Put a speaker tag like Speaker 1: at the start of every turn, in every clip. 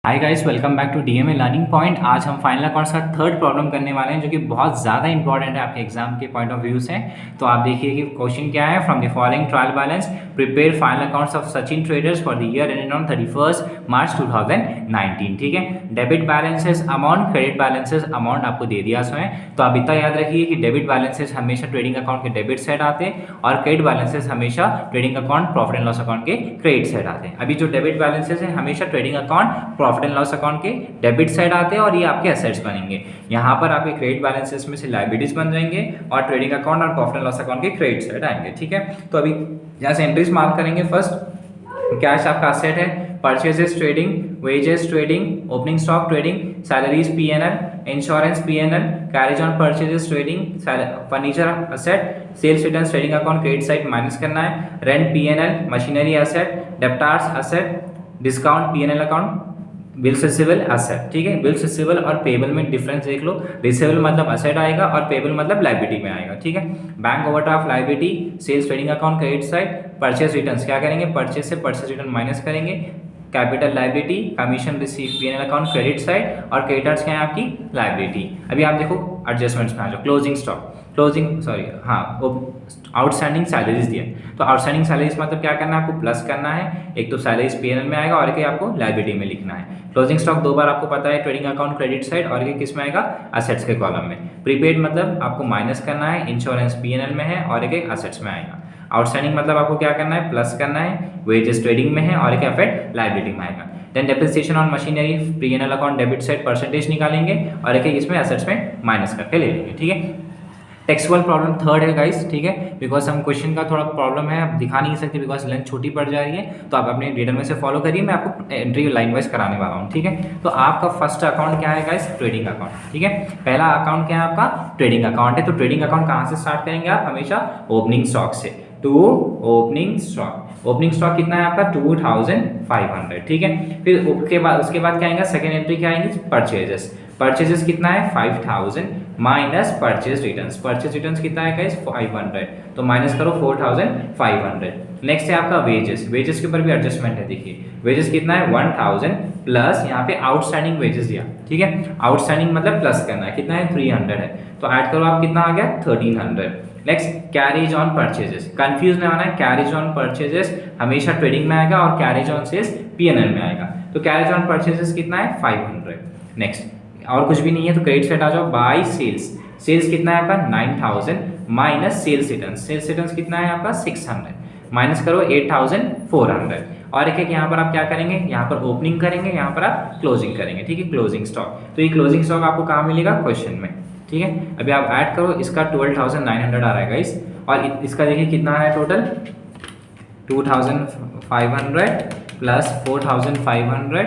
Speaker 1: Hi guys, welcome back to DMA learning point. आज हम final accounts का third problem करने वाले हैं जो कि बहुत ज़्यादा इंपॉर्टेंट है आपके एग्जाम के पॉइंट ऑफ व्यू से। तो आप देखिए कि क्वेश्चन क्या है। From the following trial balance prepare final accounts of Sachin traders for the year ended on 31 मार्च 2019। ठीक है, debit balances amount, credit balances amount आपको दे दिया है। तो आप इतना याद रखिए कि डेबिट बैलेंसेस हमेशा ट्रेडिंग अकाउंट के डेबिट साइड आते हैं और क्रेडिट बैलेंसेस हमेशा trading account profit and loss account के क्रेडिट साइड आते हैं। अभी जो डेबिट बैलेंसेस है हमेशा trading account profit and loss account के डेबिट साइड आते हैं और ये आपके एसेट्स बनेंगे। यहाँ पर आपके क्रेडिट बैलेंसेस में से लायबिलिटीज बन जाएंगे और ट्रेडिंग अकाउंट और प्रॉफिट एंड लॉस अकाउंट के क्रेडिट साइड आएंगे। ठीक है, तो अभी यहाँ से एंट्रीज मार्क करेंगे। फर्स्ट कैश आपका असेट है, purchases trading, wages trading, opening stock trading, salaries PNL, insurance PNL, carriage on purchases trading, furniture asset, sales return trading account credit side minus करना है, rent PNL, machinery asset, debtors asset, discount PNL account, bills receivable asset. ठीक है, bills receivable और payable में difference देख लो। Receivable मतलब asset आएगा और पेबल मतलब लायबिलिटी में आएगा। ठीक है, bank overdraft liability, sales trading account credit side, purchase returns क्या करेंगे, परचेस से परचेस रिटर्न माइनस करेंगे, capital liability, commission receive PNL account credit side और क्रेडिटर्स क्या है आपकी लायबिलिटी। अभी आप देखो एडजस्टमेंट्स में आ जाओ। आउटस्टैंडिंग सैलरीज दिया, तो आउटस्टैंडिंग सैलरीज मतलब क्या करना है आपको, प्लस करना है। एक तो सैलरीज पीएनएल में आएगा और एक आपको लायबिलिटी में लिखना है। क्लोजिंग स्टॉक दो बार आपको पता है, ट्रेडिंग अकाउंट क्रेडिट साइड और एक किस में आएगा, असेट्स के कॉलम में। प्रीपेड मतलब आपको माइनस करना है, इंश्योरेंस पीएनएल में है और एक असेट्स में आएगा। आउटस्टैंडिंग मतलब आपको क्या करना है, प्लस करना है, वेजेस ट्रेडिंग में है और एक एफेक्ट लायबिलिटी में आएगा। Then depreciation on machinery, PNL account debit side percentage निकालेंगे और एक इसमें असेट्स में माइनस करके ले लेंगे। ठीक है, टेक्सुअल प्रॉब्लम थर्ड है गाइस। ठीक है, बिकॉज हम क्वेश्चन का थोड़ा प्रॉब्लम है, आप दिखा नहीं सकते बिकॉज लेंथ छोटी पड़ जा रही है। तो आप अपने रीडर में से फॉलो करिए, मैं आपको एंट्री लाइन वाइज कराने वाला हूँ। ठीक है, तो आपका फर्स्ट अकाउंट क्या है गाइस, ट्रेडिंग अकाउंट। ठीक है, पहला अकाउंट क्या है आपका, ट्रेडिंग अकाउंट है। तो ट्रेडिंग अकाउंट कहाँ से स्टार्ट करेंगे आप, हमेशा ओपनिंग स्टॉक से। To opening stock, opening stock कितना है आपका 2500। ठीक है, फिर उसके बाद क्या आएगा, सेकेंड एंट्री क्या आएंगी, परचेजेस। परचेजेस कितना है 5000 minus purchase returns. Purchase returns कितना है गाइस 500, तो माइनस करो 4500। नेक्स्ट है आपका वेजेस। वेजेस के ऊपर भी एडजस्टमेंट है। देखिए वेजेस कितना है 1000 प्लस यहाँ पे आउटस्टैंडिंग वेजेस दिया। ठीक है, आउटस्टैंडिंग मतलब प्लस करना है, कितना है 300 है, तो ऐड करो आप, कितना आ गया 1300। Next carriage on purchases, confuse नहीं होना है, कैरेज ऑन परचेजेस हमेशा ट्रेडिंग में आएगा और कैरेज ऑन सेल्स पीएनएल में आएगा। तो कैरेज ऑन परचेजेस कितना है 500। नेक्स्ट और कुछ भी नहीं है तो क्रेडिट साइड आ जाओ, बाय सेल्स। सेल्स कितना है आपका 9000 minus sales returns. Sales returns कितना है आपका 600, माइनस करो 8400। और एक यहाँ पर आप क्या करेंगे, यहाँ पर ओपनिंग करेंगे, यहाँ पर आप क्लोजिंग करेंगे। ठीक है, क्लोजिंग स्टॉक। तो ये क्लोजिंग स्टॉक आपको कहाँ मिलेगा, क्वेश्चन में। ठीक है, अभी आप ऐड करो, इसका 12900 आ रहा है गाइस और इसका देखिए कितना है टोटल 2500 प्लस 4500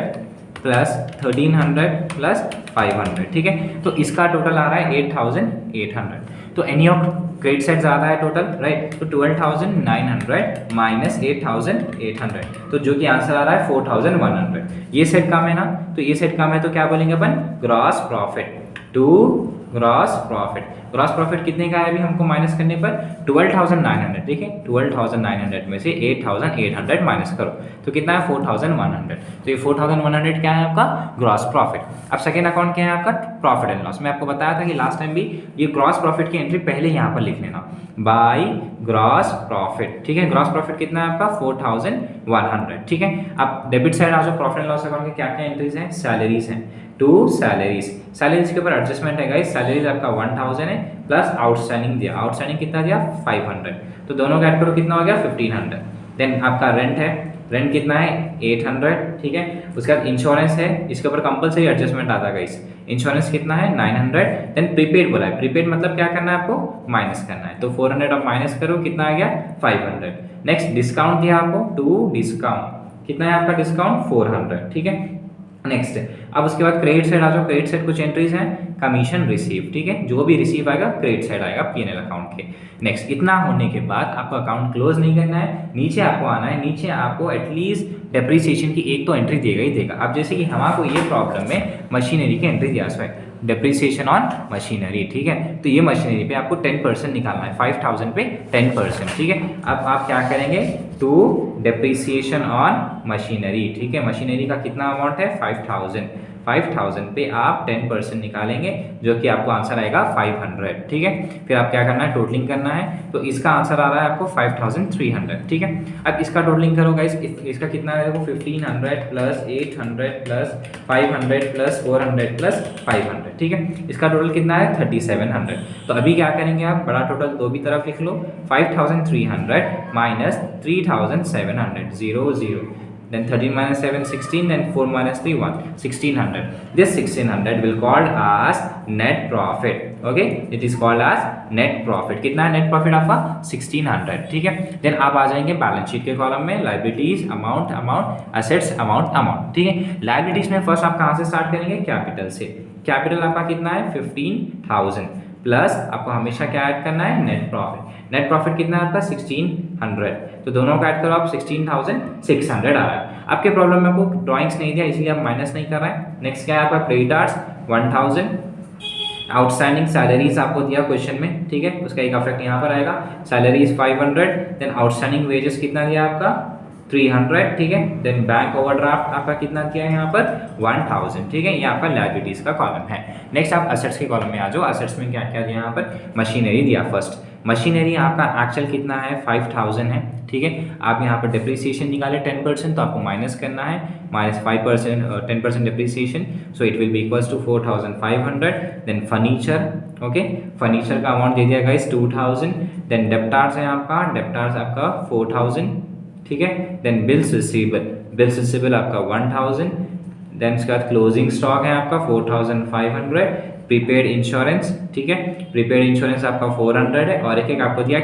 Speaker 1: प्लस 1300 प्लस 500। ठीक है, तो इसका टोटल आ रहा है 8800। तो एनी ऑफ क्रेडिट साइड ज़्यादा है टोटल, राइट। तो 12900 माइनस 8800, तो जो कि आंसर आ रहा है 4100। ये सेट कम है ना, तो ये सेट कम है तो क्या बोलेंगे अपन, gross profit. To gross profit, gross profit कितने का है अभी हमको माइनस करने पर 12900। ठीक है, 12900 में से 8800 माइनस करो तो कितना है 4100। तो ये 4100 क्या है आपका ग्रॉस प्रॉफिट। अब सेकेंड अकाउंट क्या है आपका, प्रॉफिट एंड लॉस। मैं आपको बताया था कि लास्ट टाइम भी ये ग्रॉस प्रॉफिट की एंट्री पहले यहाँ पर लिख लेना, बाय ग्रॉस प्रॉफिट। ठीक है, ग्रॉस प्रॉफिट कितना है आपका 4100। ठीक है, अब डेबिट साइड आ जाओ, प्रॉफिट एंड लॉस अकाउंट के क्या क्या एंट्रीज हैं, सैलरीज हैं। टू सैलरीज, सैलरीज के ऊपर एडजस्टमेंट है गाइस। सैलरीज आपका 1000 है प्लस आउटस्टैंडिंग दिया, आउटस्टैंडिंग कितना दिया 500, तो दोनों का ऐड करो कितना हो गया 1500। देन आपका रेंट है, रेंट कितना है 800। ठीक है, उसके बाद इंश्योरेंस है, इसके ऊपर कंपलसरी एडजस्टमेंट आता है गाइस। इंश्योरेंस कितना है 900। देन प्रीपेड बोला है, प्रीपेड मतलब क्या करना है आपको, माइनस करना है, तो 400 आप माइनस करो, कितना आ गया 500। नेक्स्ट डिस्काउंट दिया आपको, टू डिस्काउंट कितना है आपका डिस्काउंट 400। ठीक है, नेक्स्ट अब उसके बाद क्रेडिट साइड आ जाओ। क्रेडिट साइड कुछ एंट्रीज हैं, कमीशन रिसीव। ठीक है, जो भी रिसीव आएगा क्रेडिट साइड आएगा पीएनएल अकाउंट के। नेक्स्ट इतना होने के बाद आपको अकाउंट क्लोज नहीं करना है, नीचे आपको आना है। नीचे आपको एटलीस्ट डेप्रिसिएशन की एक तो एंट्री देगा ही देगा। अब जैसे कि हमारे ये प्रॉब्लम में मशीनरी की एंट्री दिया है डेप्रिसिएशन ऑन मशीनरी, ठीक है। तो ये मशीनरी पे आपको 10% निकालना है, 5000 पे 10%, ठीक है। अब आप क्या करेंगे, टू डेप्रिसिएशन ऑन मशीनरी, ठीक है। मशीनरी का कितना अमाउंट है 5000 पे आप 10% निकालेंगे, जो कि आपको आंसर आएगा 500, ठीक है। फिर आप क्या करना है, टोटलिंग करना है। तो इसका आंसर आ रहा है आपको 5300, ठीक है। अब इसका टोटलिंग करो गाइस, इसका कितना है, देखो 1500 प्लस 800 प्लस 500 प्लस 400 प्लस 500, ठीक है। इसका टोटल कितना है 3700। तो अभी क्या करेंगे आप, बड़ा टोटल दो भी तरफ लिख लो, 5300 minus 3700, 0 0, then 13 minus 7 16, then 4 minus 3 1, 1600. This 1600 will called as net profit, okay, it is called as net profit. कितना है नेट प्रॉफिट आपका 1600, ठीक है। देन आप आ जाएंगे बैलेंस शीट के कॉलम में, liabilities amount amount, assets amount amount, ठीक है। लाइबिलिटीज में फर्स्ट आप कहाँ से स्टार्ट करेंगे, कैपिटल से। कैपिटल आपका कितना है 15000 प्लस आपको हमेशा क्या ऐड करना है, नेट प्रॉफिट। नेट प्रॉफिट कितना है आपका 1600, तो दोनों का ऐड करो आप 16600 आ रहा है। आपके प्रॉब्लम में आपको ड्राइंग्स नहीं दिया, इसलिए आप माइनस नहीं कर रहे हैं। नेक्स्ट क्या है आपका क्रेडिटर्स 1000, आउटस्टैंडिंग सैलरीज आपको दिया क्वेश्चन में, ठीक है, उसका एक इफेक्ट यहाँ पर आएगा। सैलरीज 500, देन आउटस्टैंडिंग वेजेस कितना दिया आपका 300, ठीक है। देन बैंक ओवरड्राफ्ट आपका कितना दिया है यहाँ पर 1000, ठीक है। ये आपका लायबिलिटीज का कॉलम है। नेक्स्ट आप असेट्स के कॉलम में आ जाओ। असेट्स में क्या क्या दिया यहाँ पर, मशीनरी दिया फर्स्ट। मशीनरी आपका एक्चुअल कितना है 5000 है, ठीक है। आप यहाँ पर डिप्रिसिएशन निकाले 10%, तो आपको माइनस करना है, minus 5%, 10% depreciation, so it will be equals to 4500। Then furniture, okay, furniture का अमाउंट दे दिया गाइस 2000। देन डेप्टार्स है आपका, डेप्टार्स आपका 4000, ठीक है। देन बिल्स रिसीवेबल आपका 1000। देन इसके बाद क्लोजिंग स्टॉक है आपका 4500। प्रीपेड इंश्योरेंस, ठीक है, प्रीपेड इंश्योरेंस आपका 400 है। और एक आपको दिया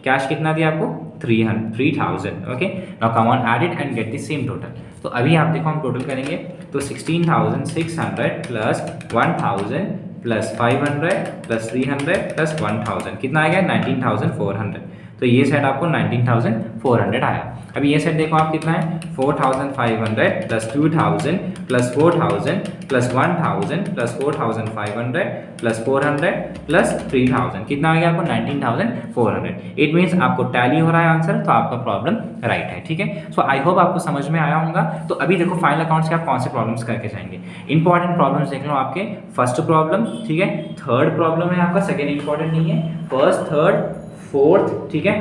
Speaker 1: कैश कितना दिया आपको 3000, okay. Now come on add it and get the same total. तो अभी आप देखो हम टोटल करेंगे तो 16600 प्लस 1000 प्लस 500 प्लस 300 प्लस 1000 कितना आएगा 19400। तो ये सेट आपको 19400 आया। अभी ये सेट देखो आप कितना है 4500 plus 2000 plus 4000 plus 1000 plus 4500 plus 400 plus 3000 कितना आ गया आपको 19400। इट मीन्स आपको टैली हो रहा है आंसर, तो आपका प्रॉब्लम राइट है, ठीक है। सो आई होप आपको समझ में आया होगा। तो अभी देखो फाइनल अकाउंट्स के आप कौन से प्रॉब्लम्स करके जाएंगे। इंपॉर्टेंट प्रॉब्लम्स देख लो आपके, फर्स्ट प्रॉब्लम, ठीक है, थर्ड प्रॉब्लम है आपका, सेकेंड इंपॉर्टेंट नहीं है, फर्स्ट थर्ड फोर्थ, ठीक है,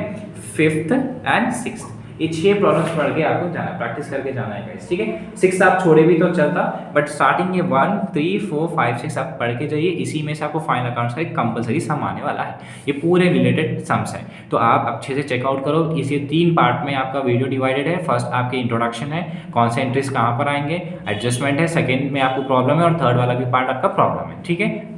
Speaker 1: फिफ्थ एंड सिक्स्थ। ये 6 प्रॉब्लम्स पढ़ के आपको जाना, प्रैक्टिस करके जाना है गाइस, ठीक है। 6 आप छोड़े भी तो चलता, बट स्टार्टिंग ये 1 3 4 5 6 आप पढ़ के जाइए। इसी में से आपको फाइनल अकाउंट्स का एक कंपलसरी सम आने वाला है। ये पूरे रिलेटेड सम्स हैं, तो आप अच्छे से चेकआउट करो। इसी 3 पार्ट में आपका वीडियो डिवाइडेड है। फर्स्ट आपके इंट्रोडक्शन है, कौन से एंट्रीज कहाँ पर आएंगे, एडजस्टमेंट है, सेकेंड में आपको प्रॉब्लम है, और थर्ड वाला भी पार्ट आपका प्रॉब्लम है, ठीक है।